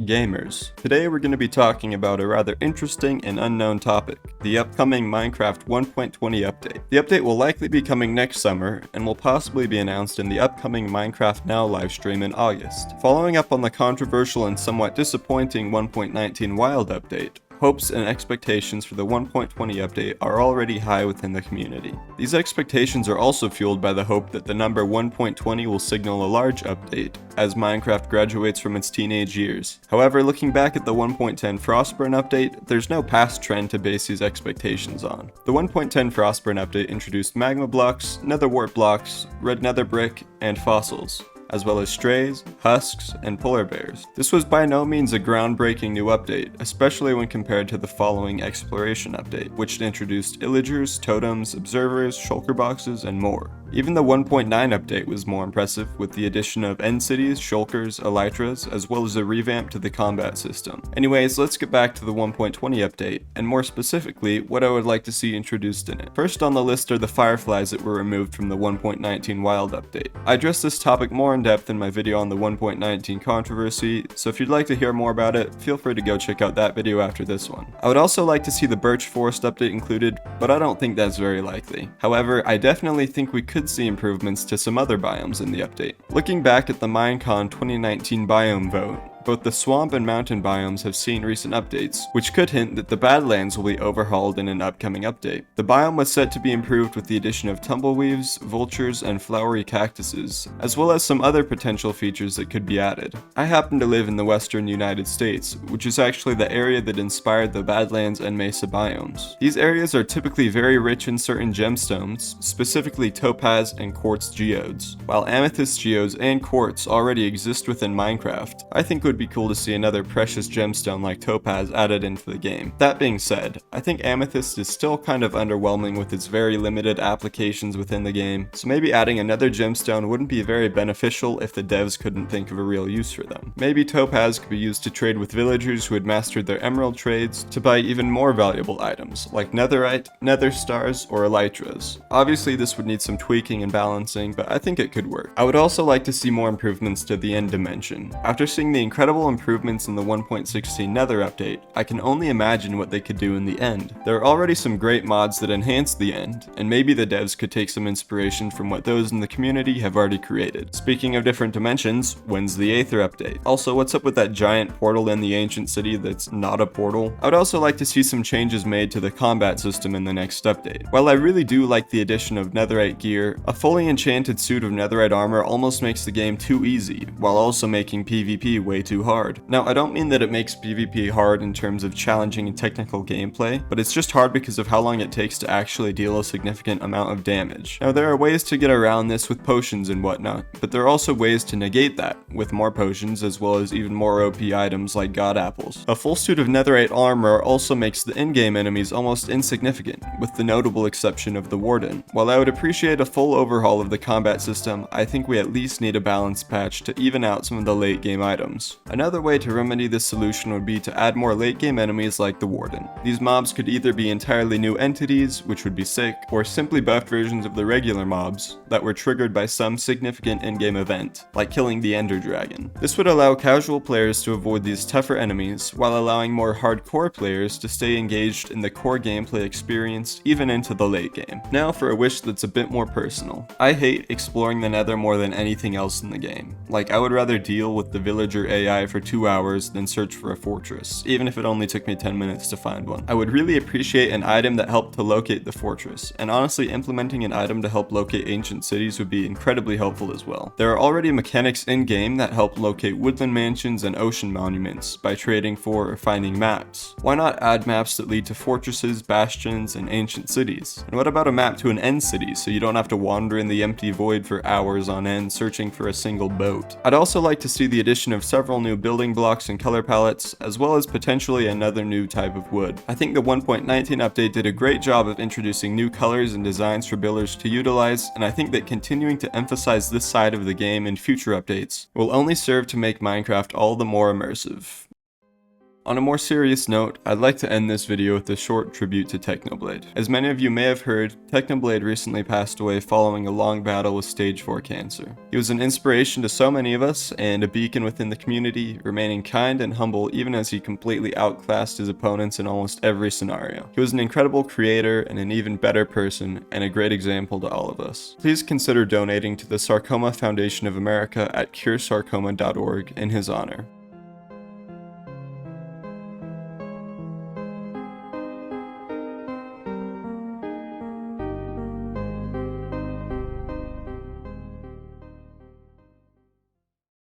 Gamers. Today we're going to be talking about a rather interesting and unknown topic, the upcoming Minecraft 1.20 update. The update will likely be coming next summer, and will possibly be announced in the upcoming Minecraft Now livestream in August. Following up on the controversial and somewhat disappointing 1.19 Wild update, hopes and expectations for the 1.20 update are already high within the community. These expectations are also fueled by the hope that the number 1.20 will signal a large update as Minecraft graduates from its teenage years. However, looking back at the 1.10 Frostburn update, there's no past trend to base these expectations on. The 1.10 Frostburn update introduced magma blocks, nether wart blocks, red nether brick, and fossils, as well as strays, husks, and polar bears. This was by no means a groundbreaking new update, especially when compared to the following exploration update, which introduced illagers, totems, observers, shulker boxes, and more. Even the 1.9 update was more impressive, with the addition of end cities, shulkers, elytras, as well as a revamp to the combat system. Anyways, let's get back to the 1.20 update, and more specifically, what I would like to see introduced in it. First on the list are the fireflies that were removed from the 1.19 Wild update. I addressed this topic more in depth in my video on the 1.19 controversy, so if you'd like to hear more about it, feel free to go check out that video after this one. I would also like to see the Birch forest update included, but I don't think that's very likely. However, I definitely think we could see improvements to some other biomes in the update. Looking back at the Minecon 2019 biome vote, both the swamp and mountain biomes have seen recent updates, which could hint that the Badlands will be overhauled in an upcoming update. The biome was set to be improved with the addition of tumbleweaves, vultures, and flowery cactuses, as well as some other potential features that could be added. I happen to live in the western United States, which is actually the area that inspired the Badlands and Mesa biomes. These areas are typically very rich in certain gemstones, specifically topaz and quartz geodes. While amethyst geodes and quartz already exist within Minecraft, I think it would be cool to see another precious gemstone like topaz added into the game. That being said, I think amethyst is still kind of underwhelming with its very limited applications within the game, so maybe adding another gemstone wouldn't be very beneficial if the devs couldn't think of a real use for them. Maybe topaz could be used to trade with villagers who had mastered their emerald trades to buy even more valuable items, like netherite, nether stars, or elytras. Obviously this would need some tweaking and balancing, but I think it could work. I would also like to see more improvements to the end dimension. After seeing the incredible improvements in the 1.16 Nether update, I can only imagine what they could do in the end. There are already some great mods that enhance the end, and maybe the devs could take some inspiration from what those in the community have already created. Speaking of different dimensions, when's the Aether update? Also, what's up with that giant portal in the ancient city that's not a portal? I would also like to see some changes made to the combat system in the next update. While I really do like the addition of netherite gear, a fully enchanted suit of netherite armor almost makes the game too easy, while also making PvP way too hard. Now, I don't mean that it makes PvP hard in terms of challenging and technical gameplay, but it's just hard because of how long it takes to actually deal a significant amount of damage. Now, there are ways to get around this with potions and whatnot, but there are also ways to negate that with more potions as well as even more OP items like god apples. A full suit of netherite armor also makes the in-game enemies almost insignificant, with the notable exception of the warden. While I would appreciate a full overhaul of the combat system, I think we at least need a balance patch to even out some of the late game items. Another way to remedy this solution would be to add more late game enemies like the warden. These mobs could either be entirely new entities, which would be sick, or simply buffed versions of the regular mobs that were triggered by some significant in-game event, like killing the ender dragon. This would allow casual players to avoid these tougher enemies, while allowing more hardcore players to stay engaged in the core gameplay experience even into the late game. Now for a wish that's a bit more personal. I hate exploring the nether more than anything else in the game. Like, I would rather deal with the villager AI for 2 hours than search for a fortress, even if it only took me 10 minutes to find one. I would really appreciate an item that helped to locate the fortress, and honestly implementing an item to help locate ancient cities would be incredibly helpful as well. There are already mechanics in-game that help locate woodland mansions and ocean monuments by trading for or finding maps. Why not add maps that lead to fortresses, bastions, and ancient cities? And what about a map to an end city so you don't have to wander in the empty void for hours on end searching for a single boat? I'd also like to see the addition of several new building blocks and color palettes, as well as potentially another new type of wood. I think the 1.19 update did a great job of introducing new colors and designs for builders to utilize, and I think that continuing to emphasize this side of the game in future updates will only serve to make Minecraft all the more immersive. On a more serious note, I'd like to end this video with a short tribute to Technoblade. As many of you may have heard, Technoblade recently passed away following a long battle with stage 4 cancer. He was an inspiration to so many of us, and a beacon within the community, remaining kind and humble even as he completely outclassed his opponents in almost every scenario. He was an incredible creator and an even better person, and a great example to all of us. Please consider donating to the Sarcoma Foundation of America at curesarcoma.org in his honor.